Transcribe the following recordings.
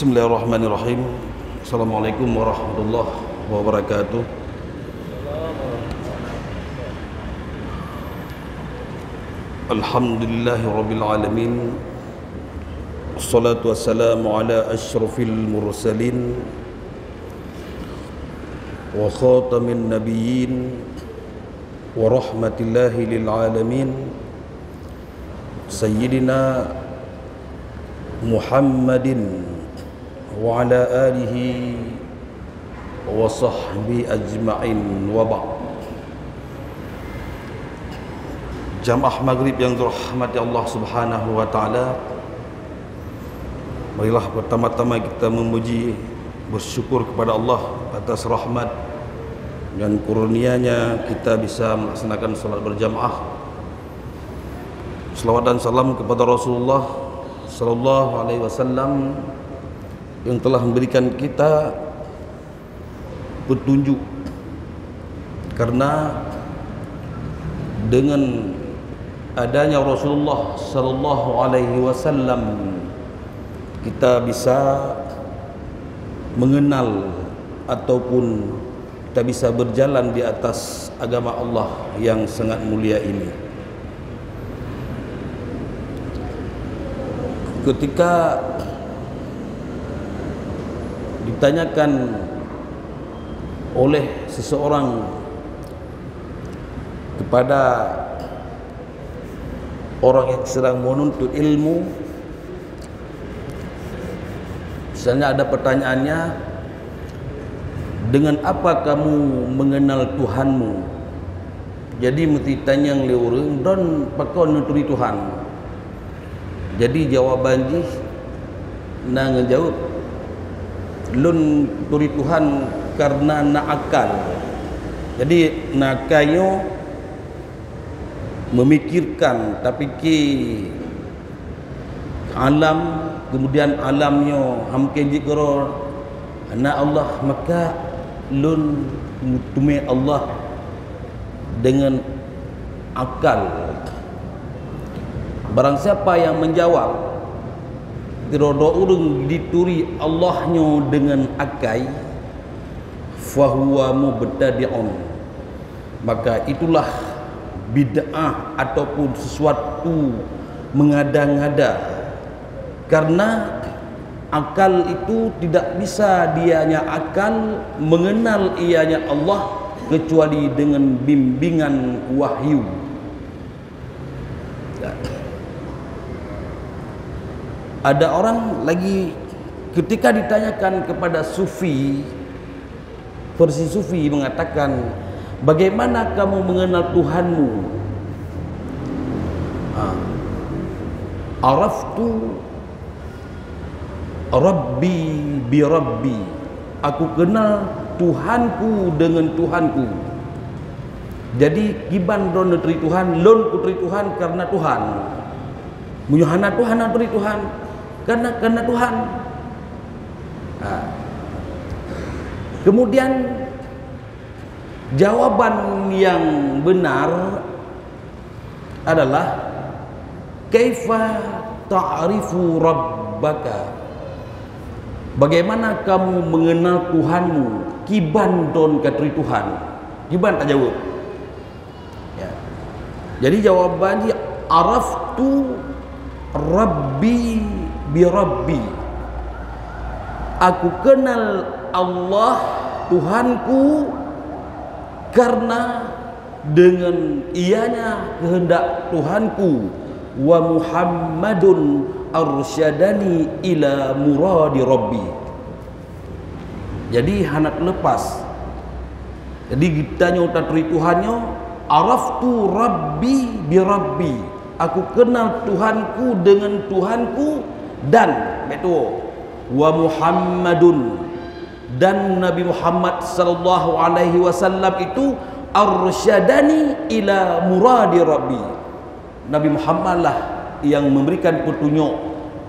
Bismillahirrahmanirrahim. Assalamualaikum warahmatullahi wabarakatuh. Alhamdulillahi rabbil alamin. Assalatu wassalamu ala asyrafil mursalin wa khatamin nabiyyin wa rahmatillahi lil alamin Sayyidina Muhammadin wa ala alihi wa sahbihi ajma'in wa ba'd. Jamaah maghrib yang dirahmati Allah Subhanahu wa taala, marilah pertama-tama kita memuji, bersyukur kepada Allah atas rahmat dan kurnia-Nya kita bisa melaksanakan salat berjamaah. Selawat dan salam kepada Rasulullah sallallahu alaihi wasallam yang telah memberikan kita petunjuk, karena dengan adanya Rasulullah sallallahu alaihi wasallam kita bisa mengenal ataupun kita bisa berjalan di atas agama Allah yang sangat mulia ini. Ketika ditanyakan oleh seseorang kepada orang yang sedang menuntut ilmu, misalnya ada pertanyaannya, dengan apa kamu mengenal Tuhanmu? Jadi mesti tanya yang orang dan pakau nuturi Tuhan. Jadi jawaban ji nak ngejawab lun turi Tuhan karena nak akal. Jadi nak kayo memikirkan tapi ki alam, kemudian alamnya hamken jikro anak Allah, maka lun mutume Allah dengan akal. Barang siapa yang menjawab tirodo urung dituri Allahnya dengan akai, fahuwa mubtadi'un, maka itulah bid'ah ataupun sesuatu mengada-ngada. Karena akal itu tidak bisa dianya akal mengenal ianya Allah kecuali dengan bimbingan wahyu. Ada orang lagi ketika ditanyakan kepada sufi, versi sufi mengatakan, bagaimana kamu mengenal Tuhanmu? Araftu Rabbi bi Rabbi, aku kenal Tuhanku dengan Tuhanku. Jadi kiban don neteri Tuhan, lon putri Tuhan karena Tuhan. Munyahana Tuhan neteri Tuhan karena Tuhan. Kemudian jawaban yang benar adalah kaifa ta'rifu rabbaka, bagaimana kamu mengenal Tuhanmu? Kiban don katri Tuhan, kiban tak jawab ya. Jadi jawabannya araftu Rabbi bi Rabbi, aku kenal Allah Tuhanku karena dengan ianya kehendak Tuhanku, wa Muhammadun arsyadani ila muradi Rabbi. Jadi hanak lepas, jadi ditanya tentang Tuhannya, araftu Rabbi bi Rabbi, aku kenal Tuhanku dengan Tuhanku, dan betul wa Muhammadun, dan Nabi Muhammad sallallahu alaihi wasallam itu arsyadani ila muradi Rabbi. Nabi Muhammad lah yang memberikan petunjuk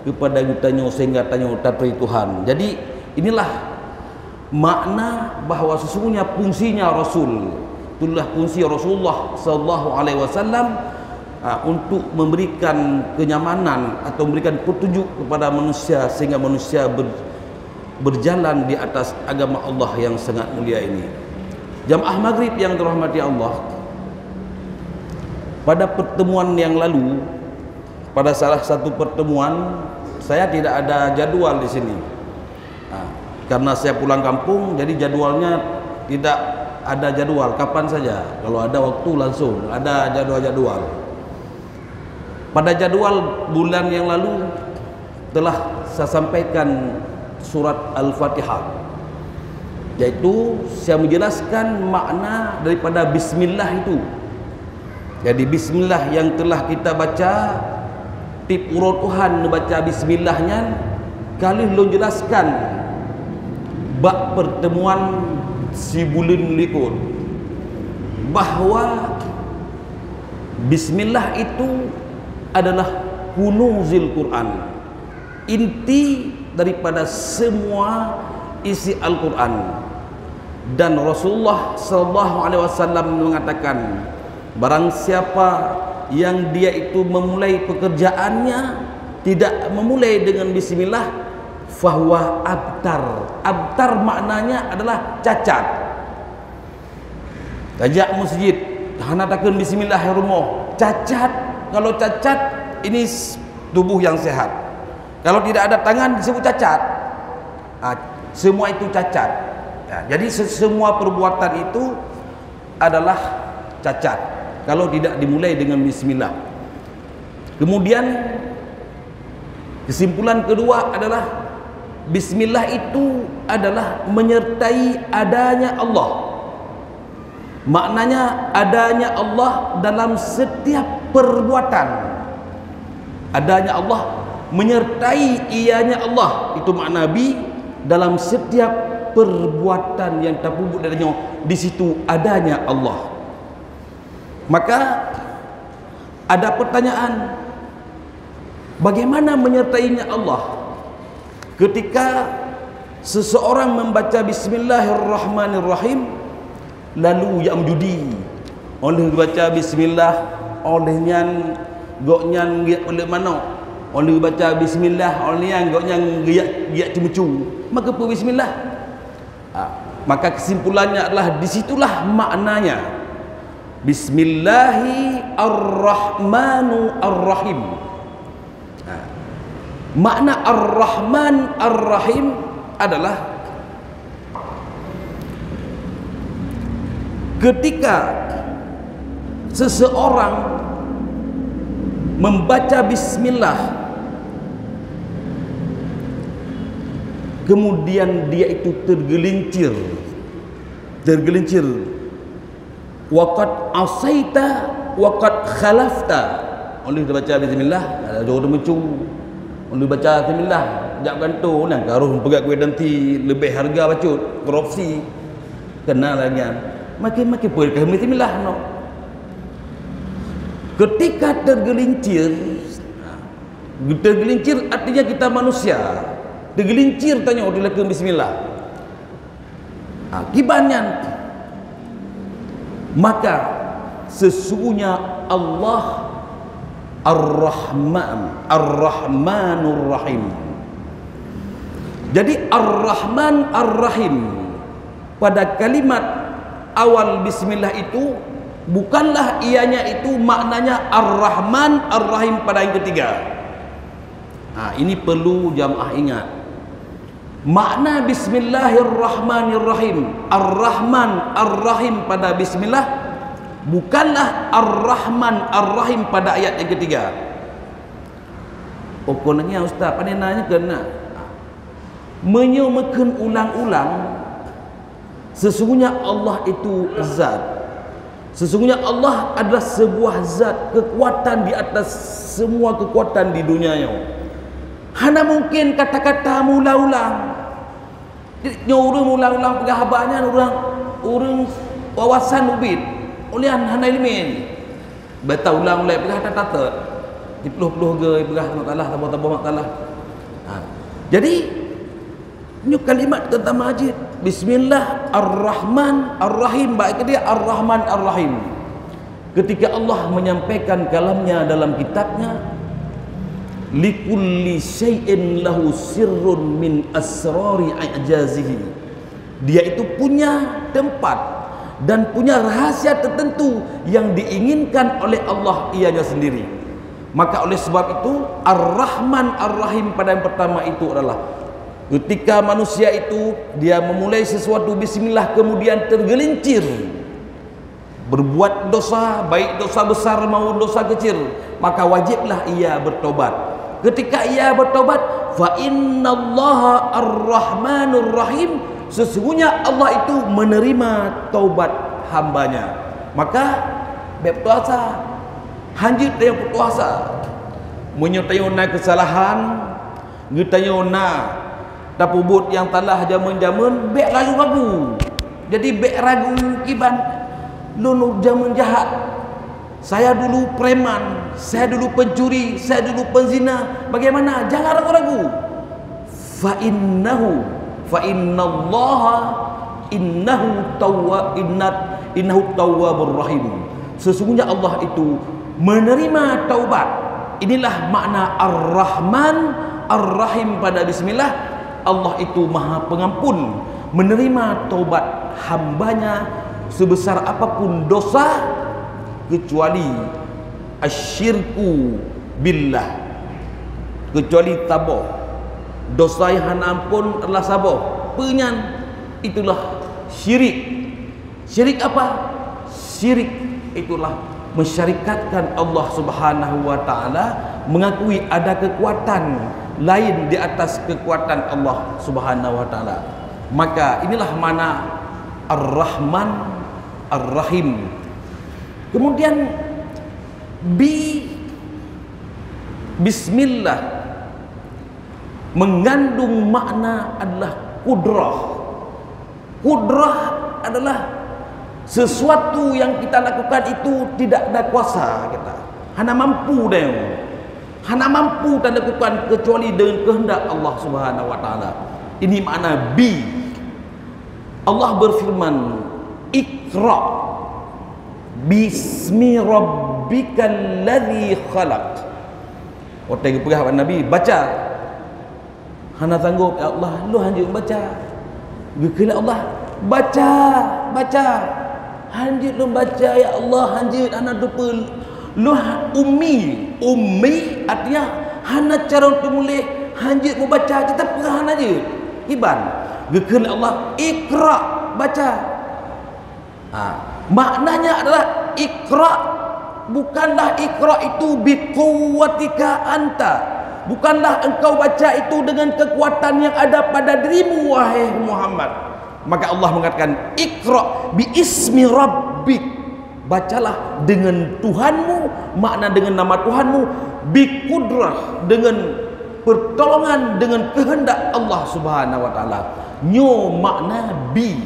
kepada kitanya sehingga tanya tentang Tuhan. Jadi inilah makna bahawa sesungguhnya fungsinya Rasul, itulah fungsi Rasulullah sallallahu alaihi wasallam untuk memberikan kenyamanan atau memberikan petunjuk kepada manusia sehingga manusia berjalan di atas agama Allah yang sangat mulia ini. Jamaah maghrib yang dirahmati Allah, pada pertemuan yang lalu, pada salah satu pertemuan, saya tidak ada jadwal di sini. Karena saya pulang kampung, jadi jadwalnya tidak ada jadwal, kapan saja. Kalau ada waktu langsung, ada jadwal-jadwal. Pada jadwal bulan yang lalu telah saya sampaikan surat Al-Fatihah, yaitu saya menjelaskan makna daripada bismillah itu. Jadi bismillah yang telah kita baca, tip urut Tuhan baca bismillahnya, kali belum jelaskan bab pertemuan si bulan likut bahawa bismillah itu adalah kunuzil Quran, inti daripada semua isi Al-Quran. Dan Rasulullah SAW mengatakan, barang siapa yang dia itu memulai pekerjaannya tidak memulai dengan bismillah, fahuwa abtar. Abtar maknanya adalah cacat. Tajak masjid, hanatakan bismillahirrahmanirrahim, cacat. Kalau cacat, ini tubuh yang sehat. Kalau tidak ada tangan disebut cacat. Semua itu cacat. Jadi semua perbuatan itu adalah cacat kalau tidak dimulai dengan bismillah. Kemudian kesimpulan kedua adalah bismillah itu adalah menyertai adanya Allah. Maknanya adanya Allah dalam setiap perbuatan. Adanya Allah menyertai ianya Allah, itu makna bi, dalam setiap perbuatan yang terpubuk darinya, di situ adanya Allah. Maka ada pertanyaan, bagaimana menyertainya Allah? Ketika seseorang membaca bismillahirrahmanirrahim lalu yamjudi, oleh baca bismillah, olehnya goknya giat oleh mana, oleh baca bismillah, olehnya goknya giat cemucu, maka pun bismillah. Maka kesimpulannya adalah disitulah maknanya Bismillahirrahmanirrahim. Makna Ar-Rahman Ar-Rahim adalah ketika seseorang membaca bismillah kemudian dia itu tergelincir waqad asaita waqad khalafta, oleh baca bismillah ada jodoh mencu, oleh baca bismillah jak gantung nak karuh pegat kuih nanti lebih harga bacut korupsi kena lagi makin perkah bismillah no. Ketika tergelincir artinya kita manusia tergelincir, tanya orang lakukan bismillah, akibatnya maka sesungguhnya Allah Ar-Rahman Ar-Rahmanur Rahim. Jadi Ar-Rahman Ar-Rahim pada kalimat awal bismillah itu bukanlah ianya itu maknanya Ar-Rahman Ar-Rahim pada yang ketiga. Ini perlu jamaah ingat. Makna bismillahirrahmanirrahim, Ar-Rahman Ar-Rahim pada bismillah bukanlah Ar-Rahman Ar-Rahim pada ayat yang ketiga. Kononnya ustaz, pandai nanya kena menyumakan ulang-ulang. Sesungguhnya Allah itu zat. Sesungguhnya Allah adalah sebuah zat, kekuatan di atas semua kekuatan di dunia ini. Hana mungkin kata-kata ulang-ulang. Orang ulang-ulang pegahabannya orang wawasan ubit. Ulian hana ilmin. Bata ulang-ulang pegah tata. Dipuluh-puluh ge pegah makalah tabah-tabah makalah. Jadi ini kalimat tentang majid Bismillah Ar-Rahman Ar-Rahim, baik dia Ar-Rahman Ar-Rahim. Ketika Allah menyampaikan kalamnya dalam kitabnya, likulli syai'in lahu sirrun min asrari i'jazihi. Dia itu punya tempat dan punya rahasia tertentu yang diinginkan oleh Allah ianya sendiri. Maka oleh sebab itu Ar-Rahman Ar-Rahim pada yang pertama itu adalah ketika manusia itu dia memulai sesuatu bismillah kemudian tergelincir berbuat dosa, baik dosa besar maupun dosa kecil, maka wajiblah ia bertobat. Ketika ia bertobat, fa innallaha ar-rahmanur rahim, sesungguhnya Allah itu menerima taubat hambanya. Maka berpuasa, hanjut dia berpuasa, menyutayuna kesalahan, ngitayuna tapubut yang telah jamun-jamun, bek ragu-ragu. Jadi bek ragu kiban lunu jamun jahat. Saya dulu preman, saya dulu pencuri, saya dulu penzina. Bagaimana? Jangan ragu-ragu. Fa innallaha innahu tawwabur rahim. Sesungguhnya Allah itu menerima taubat. Inilah makna Ar-Rahman Ar-Rahim pada bismillah. Allah itu Maha Pengampun, menerima taubat hambanya sebesar apapun dosa, kecuali asyirku billah, kecuali taboh. Dosa yang hana ampun adalah saboh, penyan, itulah syirik. Syirik apa? Syirik itulah mensyarikatkan Allah Subhanahu wa taala, mengakui ada kekuatan lain di atas kekuatan Allah Subhanahu wa taala. Maka inilah mana Ar-Rahman Ar-Rahim. Kemudian bismillah mengandung makna adalah kudrah. Kudrah adalah sesuatu yang kita lakukan itu tidak ada kuasa kita. Hana mampu deh. Hana mampu kita lakukan kecuali dengan kehendak Allah Subhanahu wa taala. Ini makna bi. Allah berfirman, Iqra bismi rabbikal ladzi khalaq. Waktu pergi kepada Nabi, baca. Hana sanggup, ya Allah, lu hanjut baca. Gekila Allah, baca. Hanjut lu baca, ya Allah, hanjut anak dupa. Lu ummi artinya hana cara untuk mulai hanjut membaca, kita perah aja. Iban. Gekila Allah, Iqra, baca. Maknanya adalah Iqra, bukanlah Iqra itu biquwwatika anta, bukanlah engkau baca itu dengan kekuatan yang ada pada dirimu wahai Muhammad. Maka Allah mengatakan Iqra bi ismi rabbik, bacalah dengan Tuhanmu, makna dengan nama Tuhanmu, bi qudrah, dengan pertolongan, dengan kehendak Allah Subhanahu wa taala. Nyo makna bi,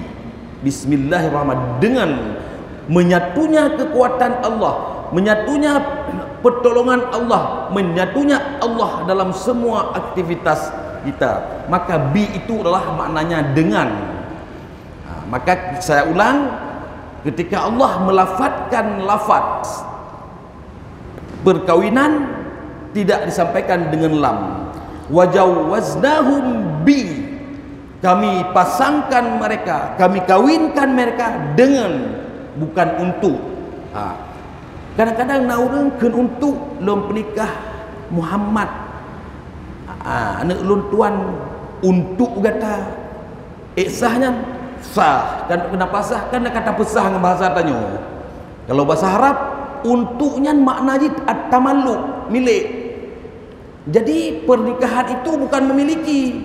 bismillahirrahmanirrahim, dengan menyatunya kekuatan Allah, menyatunya pertolongan Allah, menyatunya Allah dalam semua aktivitas kita. Maka bi itu adalah maknanya dengan. Maka saya ulang, ketika Allah melafadzkan lafaz perkawinan tidak disampaikan dengan lam. Wajawaznahum bi, kami pasangkan mereka, kami kawinkan mereka dengan, bukan untuk. Kadang-kadang naurengkeun untuk lom penikah Muhammad, anak ulun tuan untuk gata sahnya sah. Kan kenapa sah? Karena kata pesah dengan bahasa tanyo. Kalau bahasa Arab untuknya makna at-tamalluk, milik. Jadi pernikahan itu bukan memiliki.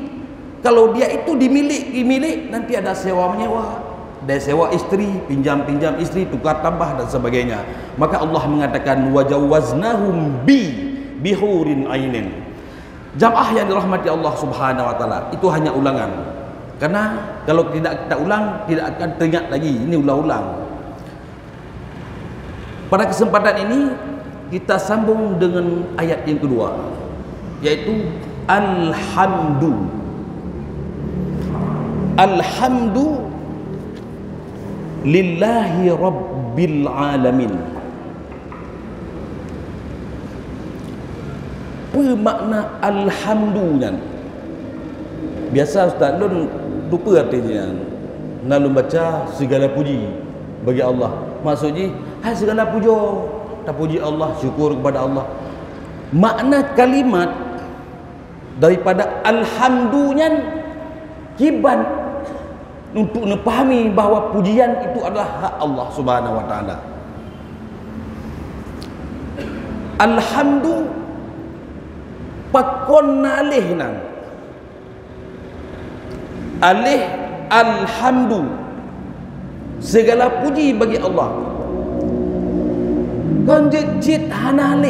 Kalau dia itu dimiliki, milik, nanti ada sewa menyewa, ada sewa istri, pinjam istri, tukar tambah dan sebagainya. Maka Allah mengatakan wajawaznahum bihurin ainin. Jamaah yang dirahmati Allah Subhanahu wa taala, itu hanya ulangan. Karena kalau tidak kita ulang, tidak akan teringat lagi. Ini ulang-ulang. Pada kesempatan ini kita sambung dengan ayat yang kedua, yaitu Alhamdu lillahi rabbil alamin. Apa makna alhamdulillah? Biasa Ustaz Lun lupa artinya. Lalu baca segala puji bagi Allah. Maksudnya, hai segala puja, tak puji Allah, syukur kepada Allah. Makna kalimat daripada alhamdulillah kiban untuk memahami bahawa pujian itu adalah hak Allah Subhanahu wa taala. Alhamdulillah pakon alih nang alih alhamdulillah segala puji bagi Allah. Kan jit hanalih